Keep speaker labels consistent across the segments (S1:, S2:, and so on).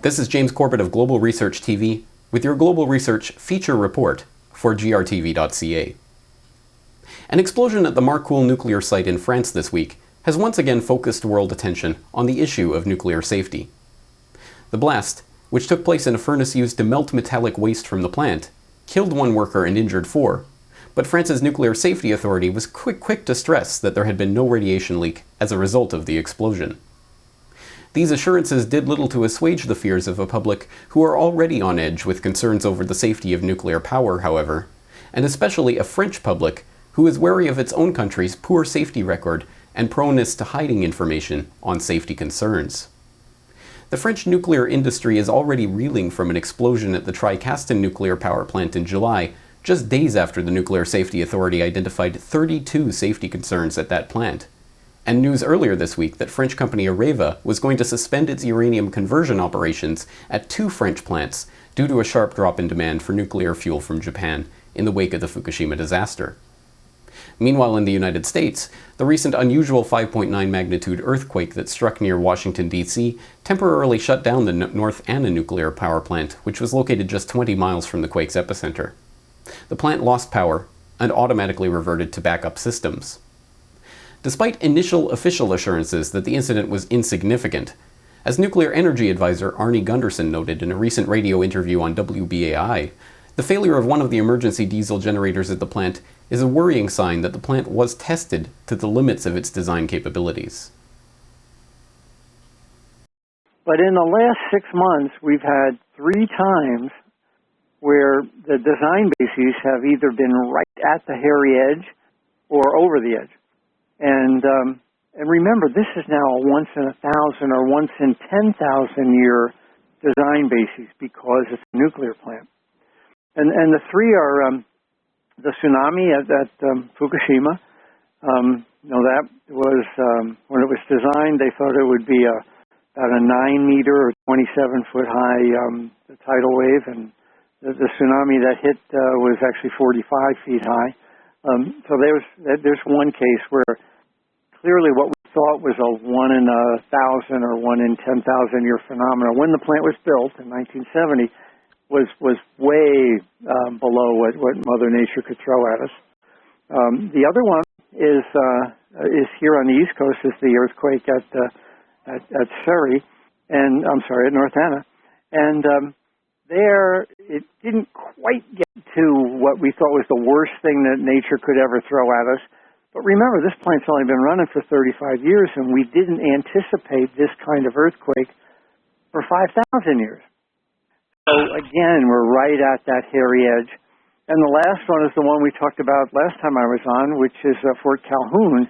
S1: This is James Corbett of Global Research TV with your Global Research feature report for GRTV.ca. An explosion at the Marcoule nuclear site in France this week has once again focused world attention on the issue of nuclear safety. The blast, which took place in a furnace used to melt metallic waste from the plant, killed one worker and injured four, but France's Nuclear Safety Authority was quick to stress that there had been no radiation leak as a result of the explosion. These assurances did little to assuage the fears of a public who are already on edge with concerns over the safety of nuclear power, however, and especially a French public who is wary of its own country's poor safety record and proneness to hiding information on safety concerns. The French nuclear industry is already reeling from an explosion at the Tricastin nuclear power plant in July, just days after the Nuclear Safety Authority identified 32 safety concerns at that plant. And news earlier this week that French company Areva was going to suspend its uranium conversion operations at two French plants due to a sharp drop in demand for nuclear fuel from Japan in the wake of the Fukushima disaster. Meanwhile, in the United States, the recent unusual 5.9 magnitude earthquake that struck near Washington, D.C. temporarily shut down the North Anna nuclear power plant, which was located just 20 miles from the quake's epicenter. The plant lost power and automatically reverted to backup systems. Despite initial official assurances that the incident was insignificant, as nuclear energy advisor Arnie Gunderson noted in a recent radio interview on WBAI, the failure of one of the emergency diesel generators at the plant is a worrying sign that the plant was tested to the limits of its design capabilities.
S2: But in the last 6 months, we've had 3 times where the design bases have either been right at the hairy edge or over the edge. And remember, this is now a once in 1,000 or once in 10,000 year design basis because it's a nuclear plant. And the 3 are the tsunami at Fukushima. That was when it was designed. They thought it would be about a 9 meter or 27 foot high tidal wave, and the tsunami that hit was actually 45 feet high. So there's one case where clearly what we thought was a 1 in 1,000 or 1 in 10,000 year phenomenon when the plant was built in 1970 was way below what Mother Nature could throw at us. The other one is here on the East Coast, is the earthquake at Surrey, and I'm sorry, at North Anna, and there it didn't quite get to what we thought was the worst thing that nature could ever throw at us. But remember, this plant's only been running for 35 years, and we didn't anticipate this kind of earthquake for 5,000 years. So again, we're right at that hairy edge. And the last one is the one we talked about last time I was on, which is Fort Calhoun.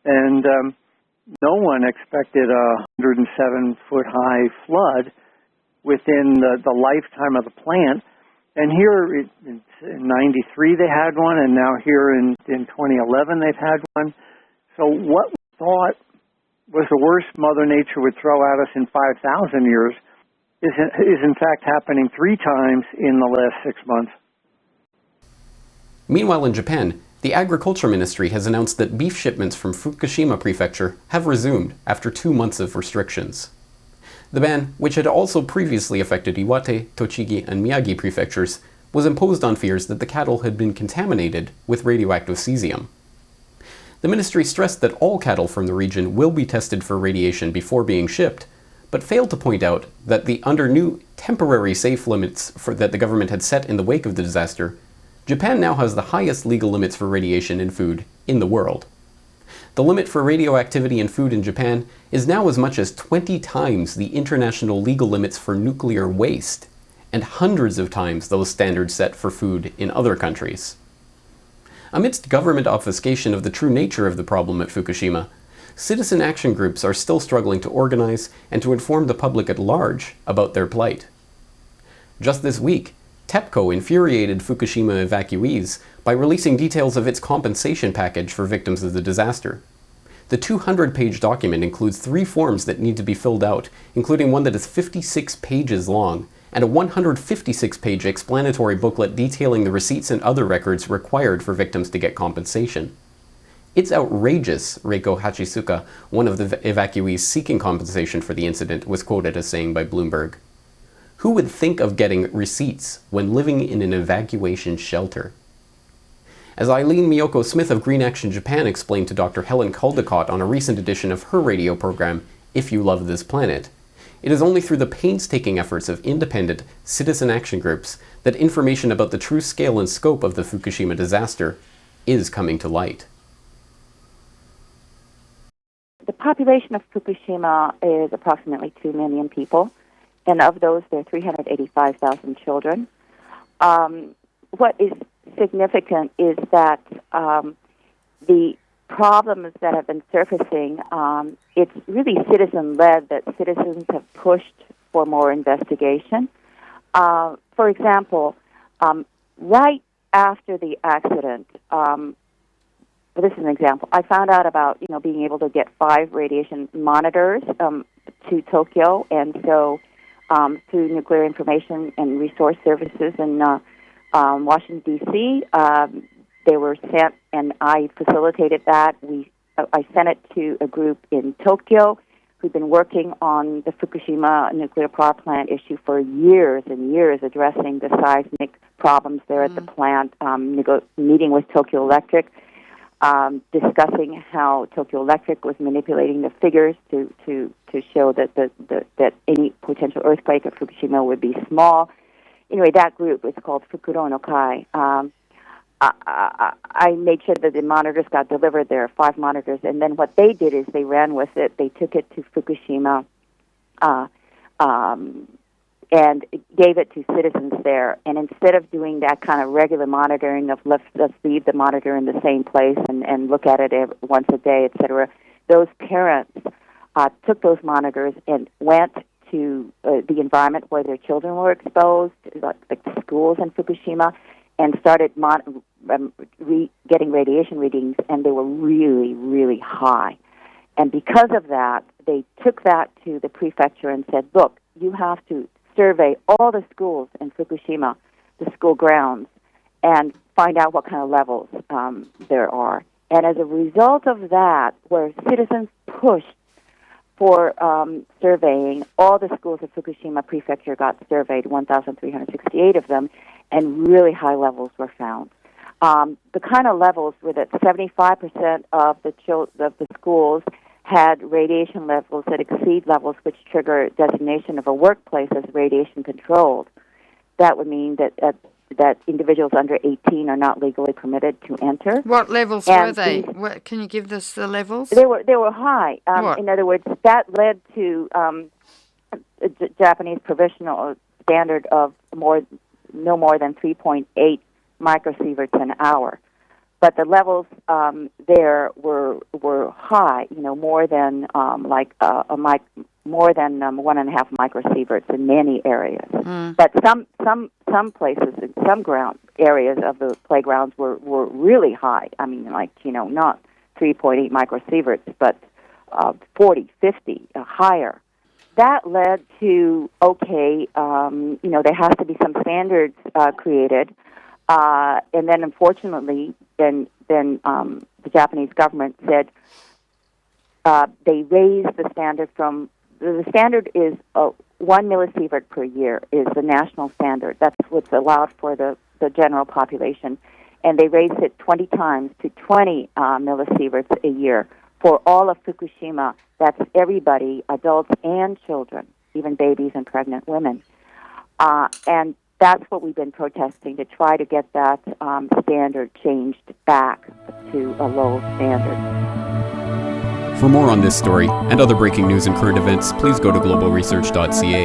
S2: And no one expected a 107-foot-high flood within the lifetime of the plant. And here in 93 they had one, and now here in 2011 they've had one. So what we thought was the worst Mother Nature would throw at us in 5,000 years is in fact happening 3 times in the last 6 months.
S1: Meanwhile, in Japan, the Agriculture Ministry has announced that beef shipments from Fukushima Prefecture have resumed after 2 months of restrictions. The ban, which had also previously affected Iwate, Tochigi, and Miyagi prefectures, was imposed on fears that the cattle had been contaminated with radioactive cesium. The ministry stressed that all cattle from the region will be tested for radiation before being shipped, but failed to point out that under new temporary safe limits that the government had set in the wake of the disaster, Japan now has the highest legal limits for radiation in food in the world. The limit for radioactivity in food in Japan is now as much as 20 times the international legal limits for nuclear waste, and hundreds of times those standards set for food in other countries. Amidst government obfuscation of the true nature of the problem at Fukushima, citizen action groups are still struggling to organize and to inform the public at large about their plight. Just this week, TEPCO infuriated Fukushima evacuees by releasing details of its compensation package for victims of the disaster. The 200-page document includes 3 forms that need to be filled out, including one that is 56 pages long, and a 156-page explanatory booklet detailing the receipts and other records required for victims to get compensation. It's outrageous, Reiko Hachisuka, one of the evacuees seeking compensation for the incident, was quoted as saying by Bloomberg. Who would think of getting receipts when living in an evacuation shelter? As Eileen Miyoko-Smith of Green Action Japan explained to Dr. Helen Caldecott on a recent edition of her radio program, If You Love This Planet, it is only through the painstaking efforts of independent citizen action groups that information about the true scale and scope of the Fukushima disaster is coming to light.
S3: The population of Fukushima is approximately 2 million people, and of those, there are 385,000 children. What is significant is that the problems that have been surfacing, it's really citizen-led, that citizens have pushed for more investigation. For example, right after the accident, this is an example, I found out about being able to get 5 radiation monitors to Tokyo, and so through Nuclear Information and Resource Services in Washington, D.C., they were sent, and I facilitated that. I sent it to a group in Tokyo who'd been working on the Fukushima nuclear power plant issue for years and years, addressing the seismic problems there at the plant, meeting with Tokyo Electric, discussing how Tokyo Electric was manipulating the figures to show that any potential earthquake at Fukushima would be small. Anyway, that group is called Fukuro no Kai. I made sure that the monitors got delivered. There are 5 monitors, and then what they did is they ran with it. They took it to Fukushima and gave it to citizens there. And instead of doing that kind of regular monitoring of let's leave the monitor in the same place and look at it once a day, etc., those parents took those monitors and went to the environment where their children were exposed, like the schools in Fukushima, and started getting radiation readings, and they were really, really high. And because of that, they took that to the prefecture and said, look, you have to survey all the schools in Fukushima, the school grounds, and find out what kind of levels there are. And as a result of that, where citizens pushed for surveying, all the schools of Fukushima Prefecture got surveyed, 1,368 of them, and really high levels were found. The kind of levels were that 75% of the schools had radiation levels that exceed levels which trigger designation of a workplace as radiation controlled. That would mean that individuals under 18 are not legally permitted to enter.
S4: What levels were they? Can you give us the levels?
S3: They were high. In other words, that led to the Japanese provisional standard of no more than 3.8 microsieverts an hour. But the levels there were high, more than more than 1.5 microsieverts in many areas. But some places, some ground areas of the playgrounds were really high. I mean, not 3.8 microsieverts, but 40, 50 higher. That led to there has to be some standards created. And then, unfortunately, then the Japanese government said they raised the standard from the standard is 1 millisievert per year is the national standard. That's what's allowed for the general population, and they raised it 20 times to 20 millisieverts a year for all of Fukushima. That's everybody, adults and children, even babies and pregnant women, and that's what we've been protesting, to try to get that standard changed back to a low standard.
S1: For more on this story and other breaking news and current events, please go to globalresearch.ca.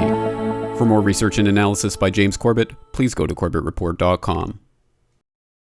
S1: For more research and analysis by James Corbett, please go to corbettreport.com.